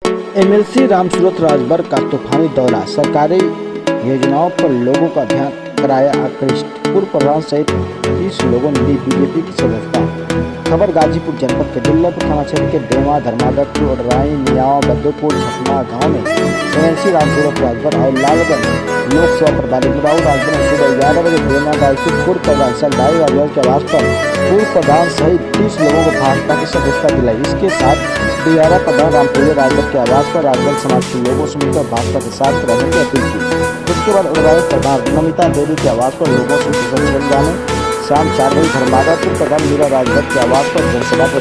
MLC Ramsurat Rajbhar का तूफानी दौरा, सरकारी योजनाओं पर लोगों का ध्यान कराया आकृष्ट। पूर्व प्रधान सहित 30 लोगों ने ली बीजेपी की सदस्यता। खबर गाजीपुर जनपद के दुर्लभ थाना क्षेत्र के डेमा, धर्मादपुर, ओडराई, मियाओ, बद्दोपुर, छपना गांव में एमएलसी रामसूरत राजभर और लालगंज लोकसभा प्रभारी गुराऊ राजभर ने सुबह 11 बजे डेमा गाजीपुर पूर्व प्रधान सलदाई राजभर के आवास पर पूर्व प्रधान सहित 30 लोगों को भाजपा की सदस्यता दिलाई। इसके साथ बिहारा प्रधान रामपुर राजभर के आवास पर राजभर समाज के लोगों से मिलकर भाजपा के साथ रहने की अपील की। उसके बाद ओडराई प्रधान नमिता देवी के आवास पर लोगों से चल जाने। शाम 4 बजे धर्मादपुर प्रधान मीरा राजभर के आवास पर जनसभा को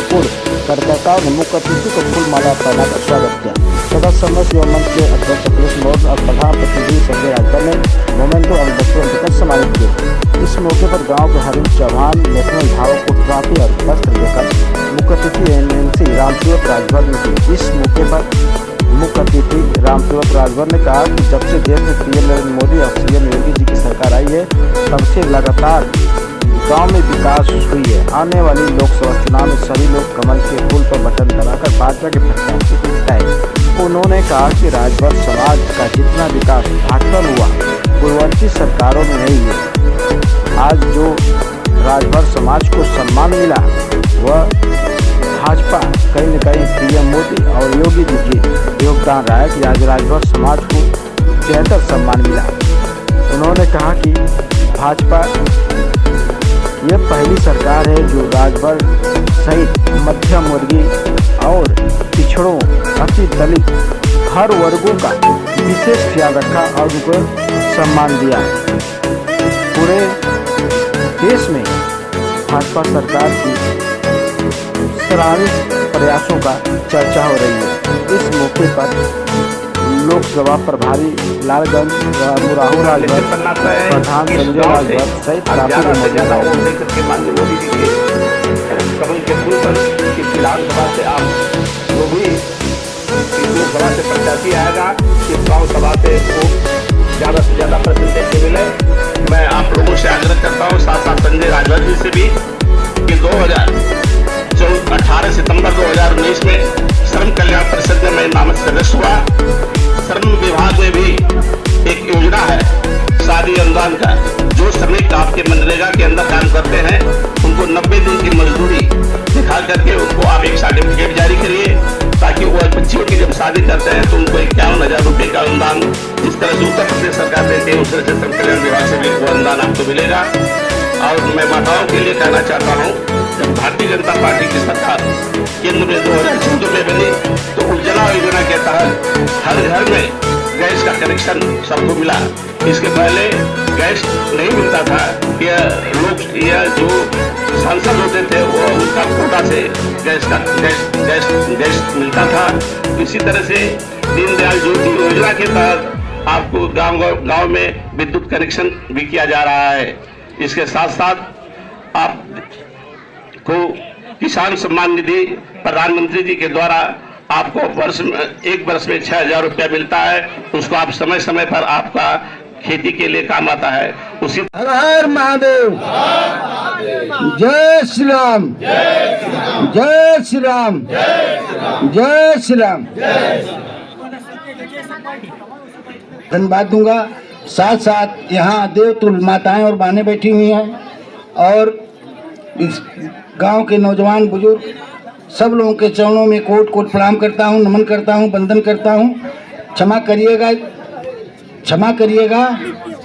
पूर्व कार्यकर्ताओं ने मुख्य अतिथि को फूल माला पहनाकर स्वागत किया। सदस्य समस्त युवा मंच के अध्यक्ष अखिलेश मौर्य और प्रधान प्रतिनिधि संजय राजभर ने मोमेंटो और बच्चों को सम्मानित किए। इस मौके पर गांव के हरीश चौहान नेशनल भाव को ट्रॉफी और वस्त्र देकर मुख्य अतिथि एमएलसी रामसूरत राजभर ने की। इस मौके पर मुख्य अतिथि रामसूरत राजभर ने कहा कि जब से देश में पीएम नरेंद्र मोदी और सीएम योगी जी की सरकार आई है, तब से लगातार गांव में विकास हुई है। आने वाली लोकसभा चुनाव में सभी लोग कमल के फूल पर बटन दबाकर भाजपा के प्रत्याशी को जिताएं। उन्होंने कहा कि राजभर समाज का जितना विकास भाजपा में हुआ, पूर्ववर्ती सरकारों में नहीं है। आज जो राजभर समाज को सम्मान मिला, वह भाजपा कहीं न कहीं पीएम मोदी और योगी जी की योगदान रहा है कि आज राजभर समाज को बेहतर सम्मान मिला। उन्होंने कहा कि भाजपा यह पहली सरकार है जो राजभर सहित मध्यम वर्गीय और पिछड़ों, अति दलित हर वर्गों का विशेष ख्याल रखा और उनको सम्मान दिया। पूरे देश में भाजपा सरकार की सराहनीय प्रयासों का चर्चा हो रही है। इस मौके पर लोकसभा प्रभारी लालगंज मुराहू राजभर, प्रधान संजय राजभर सहित माननीय मोदी जी के कमल के फूल पर विधानसभा से आप जो भी लोकसभा से प्रत्याशी आएगा, इस गाँव सभा से वो ज़्यादा से ज़्यादा प्रतिनिधित्व मिले। मैं आप लोगों से आग्रह करता हूँ, साथ साथ संजय राजभर जी से भी, कि 18 सितंबर 2019 में श्रम कल्याण परिषद में मैं नामक सदस्य हुआ। श्रम विभाग में भी एक योजना है शादी अनुदान का, जो श्रमिक आपके मनरेगा के अंदर काम करते हैं उनको 90 दिन की मजदूरी दिखा करके उनको आप एक सर्टिफिकेट जारी करिए, ताकि वो बच्चियों की जब शादी करते हैं तो उनको 51,000 रुपये का अनुदान जिस तरह से उत्तर प्रदेश सरकार देती है, उस तरह से श्रम कल्याण विभाग से भी वो अनुदान आपको मिलेगा। और मैं माताओं के लिए कहना चाहता हूँ, जब भारतीय जनता पार्टी की सरकार केंद्र में 2014 में बनी, तो उज्ज्वला योजना के तहत हर घर में गैस का कनेक्शन सबको मिला। इसके पहले गैस नहीं मिलता था। यह जो सांसद होते थे वो उनका कोटा से गैस मिलता था। इसी तरह से दीनदयाल ज्योति योजना के तहत आपको गांव में विद्युत कनेक्शन भी किया जा रहा है। इसके साथ साथ आपको किसान सम्मान निधि प्रधानमंत्री जी के द्वारा आपको एक वर्ष में 6,000 रुपया मिलता है। उसको आप समय समय पर आपका खेती के लिए काम आता है। उसी हर हर महादेव, जय श्री राम, जय श्री राम, जय श्री राम। धन्यवाद दूंगा। साथ साथ यहाँ देवतुल माताएं और बहनें बैठी हुई हैं और इस गांव के नौजवान बुजुर्ग सब लोगों के चरणों में कोट कोट प्रणाम करता हूँ, नमन करता हूँ, वंदन करता हूँ। क्षमा करिएगा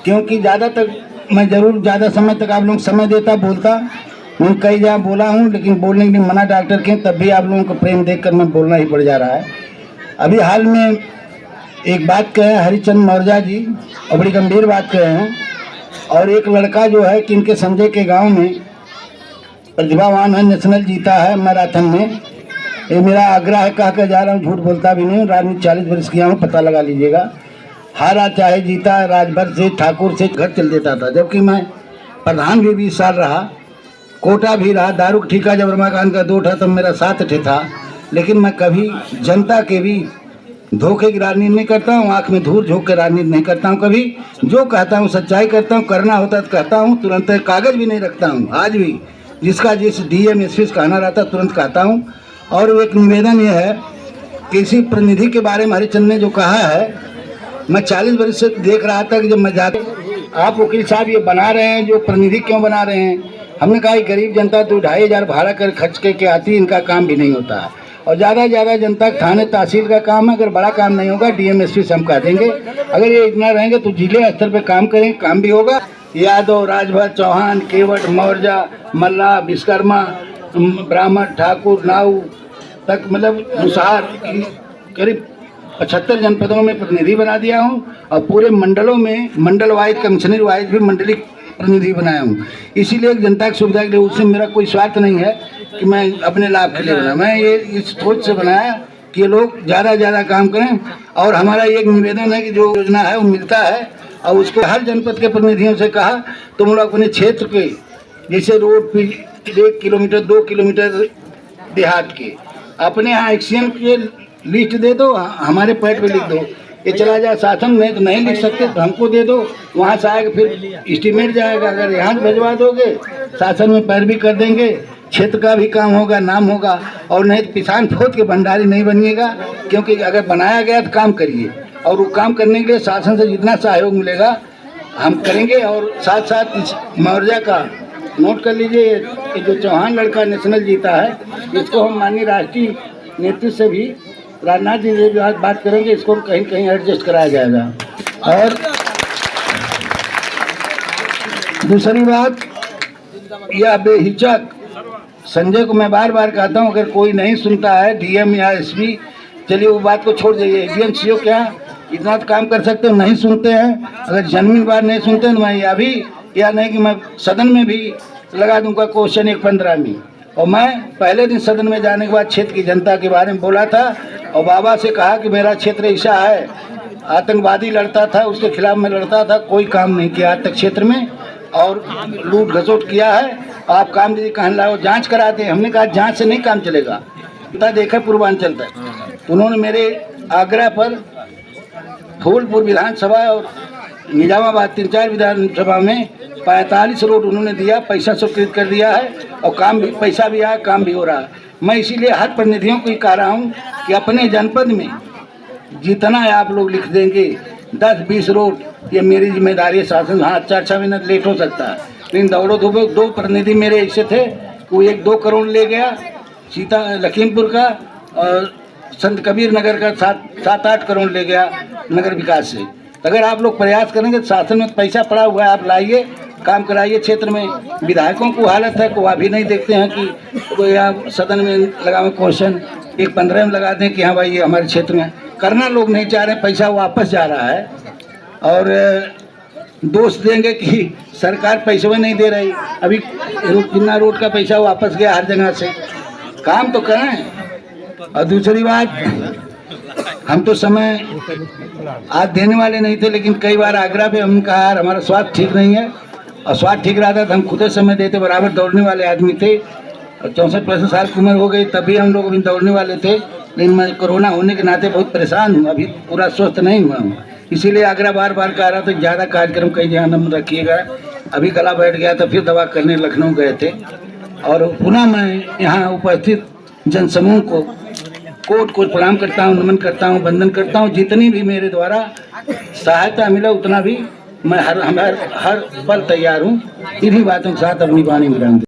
क्योंकि ज़्यादा तक मैं ज़रूर ज़्यादा समय तक आप लोग समय देता बोलता मैं कई जगह बोला हूँ, लेकिन बोलने के लिए मना डॉक्टर के, तब भी आप लोगों को प्रेम देखकर मैं बोलना ही पड़ जा रहा है। अभी हाल में एक बात कहे हरिचंद मौर्य जी और बड़ी गंभीर बात कहे हैं, और एक लड़का जो है कि इनके संजय के गांव में प्रतिभावान है, नेशनल जीता है मैराथन में। ये मेरा आग्रह है, कह कर जा रहा हूँ, झूठ बोलता भी नहीं। राजनीति 40 वर्ष किया हूँ, पता लगा लीजिएगा। हारा चाहे जीता, राजभर से ठाकुर से घर चल देता था, जबकि मैं प्रधान भी 20 साल रहा, कोटा भी रहा। दारू का ठेका जब रमाकांत का 2 था तब मेरा 7 था। लेकिन मैं कभी जनता के भी धोखे की राजनीति नहीं करता हूँ, आँख में धूल झोंक के राजनीति नहीं करता हूँ। कभी जो कहता हूँ सच्चाई करता हूँ, करना होता तो कहता हूँ, तुरंत कागज़ भी नहीं रखता हूँ। आज भी जिसका जिस डीएम एसपी कहना रहता तुरंत कहता हूँ। और एक निवेदन ये है, कृषि प्रतिनिधि के बारे में हरिचंद ने जो कहा है, मैं 40 वर्ष से देख रहा था कि जब मैं जाके आप वकील साहब ये बना रहे हैं, जो प्रतिनिधि क्यों बना रहे हैं? हमने कहा कि गरीब जनता तो 2,500 भाड़ा कर खर्च के आती है, इनका काम भी नहीं होता है। और ज़्यादा ज़्यादा जनता थाने तहसील का काम है, अगर बड़ा काम नहीं होगा DMSP से हम कह देंगे। अगर ये इतना रहेंगे तो जिले स्तर पे काम करें, काम भी होगा। यादव, राजभर, चौहान, केवट, मौर्जा, मल्ला, विश्वकर्मा, ब्राह्मण, ठाकुर, नाऊ तक, मतलब अनुसार करीब 75 जनपदों में प्रतिनिधि बना दिया हूँ और पूरे मंडलों में मंडल वाइज, कमिश्नर वाइज भी मंडलिक प्रतिनिधि बनाया हूँ। इसीलिए एक जनता की सुविधा के लिए, उससे मेरा कोई स्वार्थ नहीं है कि मैं अपने लाभ के लिए बना। मैं ये इस सोच से बनाया कि ये लोग ज़्यादा ज़्यादा काम करें। और हमारा एक निवेदन है कि जो योजना है वो मिलता है और उसको हर जनपद के प्रतिनिधियों से कहा, तुम लोग अपने क्षेत्र के जैसे रोड पे 1 किलोमीटर 2 किलोमीटर देहात के अपने यहाँ एक्सीएम के लिस्ट दे दो, हमारे पैड पे लिख दो। ये चला जाए शासन में तो नहीं लिख सकते तो हमको दे दो, वहाँ से आएगा फिर एस्टीमेट जाएगा। अगर यहाँ भिजवा दोगे शासन में पैरवी कर देंगे, क्षेत्र का भी काम होगा, नाम होगा। और नहीं तो किसान खोद के भंडारी नहीं बनिएगा, क्योंकि अगर बनाया गया तो काम करिए और वो काम करने के लिए शासन से जितना सहयोग मिलेगा हम करेंगे। और साथ साथ इस मौर्जा का नोट कर लीजिए, ये जो चौहान लड़का नेशनल जीता है, इसको हम माननीय राष्ट्रीय नेतृत्व से भी राजनाथ जी से भी आज बात करेंगे, इसको कहीं कहीं एडजस्ट कराया जाएगा। और दूसरी बात, यह बेहिचक संजय को मैं बार बार कहता हूँ, अगर कोई नहीं सुनता है DM या SP, चलिए वो बात को छोड़ दीजिए। DM CO क्या इतना तो काम कर सकते हो, नहीं सुनते हैं। अगर जन्मी बात नहीं सुनते हैं तो मैं या भी या नहीं कि मैं सदन में भी लगा दूंगा क्वेश्चन 1-15 में। और मैं पहले दिन सदन में जाने के बाद क्षेत्र की जनता के बारे में बोला था और बाबा से कहा कि मेरा क्षेत्र ऐसा है, आतंकवादी लड़ता था, उसके खिलाफ मैं लड़ता था, कोई काम नहीं किया आज तक क्षेत्र में, और लूट घसोट किया है। आप काम दीजिए, कहने लाओ जांच कराते हैं। हमने कहा जांच से नहीं काम चलेगा, देखा पूर्वांचल तक। उन्होंने मेरे आग्रह पर फूलपुर विधानसभा और निजामाबाद 3-4 विधानसभा में 45 रोड उन्होंने दिया, पैसा स्वीकृत कर दिया है और काम भी, पैसा भी आया, काम भी हो रहा है। मैं इसीलिए हर प्रतिनिधियों को ही कह रहा हूँ कि अपने जनपद में जितना आप लोग लिख देंगे 10-20 रोड, ये मेरी जिम्मेदारी है। शासन हाँ 4-6 मिनट लेट हो सकता है, लेकिन दौड़ो दो प्रतिनिधि मेरे ऐसे थे कि वो 1-2 करोड़ ले गया सीता लखीमपुर का, और संत कबीर नगर का 7-8 करोड़ ले गया नगर विकास से। अगर आप लोग प्रयास करेंगे तो शासन में पैसा पड़ा हुआ है, आप लाइए, काम कराइए क्षेत्र में। विधायकों को हालत है को अभी नहीं देखते हैं कि कोई यहाँ सदन में लगावे क्वेश्चन, 1-15 में लगा दें कि हाँ भाई ये हमारे क्षेत्र में करना लोग नहीं चाह रहे, पैसा वापस जा रहा है। और दोष देंगे कि सरकार पैसे भी नहीं दे रही, अभी किन्ना रोड का पैसा वापस गया हर जगह से। काम तो करें। और दूसरी बात, हम तो समय आज देने वाले नहीं थे, लेकिन कई बार आगरा पे हमने कहा यार हमारा स्वास्थ्य ठीक नहीं है, और स्वास्थ्य ठीक रहा था तो हम खुद समय देते, बराबर दौड़ने वाले आदमी थे। और 64-65 साल की उम्र हो गई तभी हम लोग अभी दौड़ने वाले थे, लेकिन मैं कोरोना होने के नाते बहुत परेशान हूँ, अभी पूरा स्वस्थ नहीं हुआ हूँ। इसीलिए आगरा बार बार कह रहा था ज़्यादा कार्यक्रम कई ध्यान में रखिएगा। अभी गला बैठ गया तो फिर दवा करने लखनऊ गए थे। और पुनः मैं यहाँ उपस्थित जनसमूह को कोट प्रणाम करता हूँ, नमन करता हूँ, वंदन करता हूँ। जितनी भी मेरे द्वारा सहायता मिला उतना भी मैं हर पल तैयार हूँ। इन्हीं बातों के साथ अपनी वाणी विराम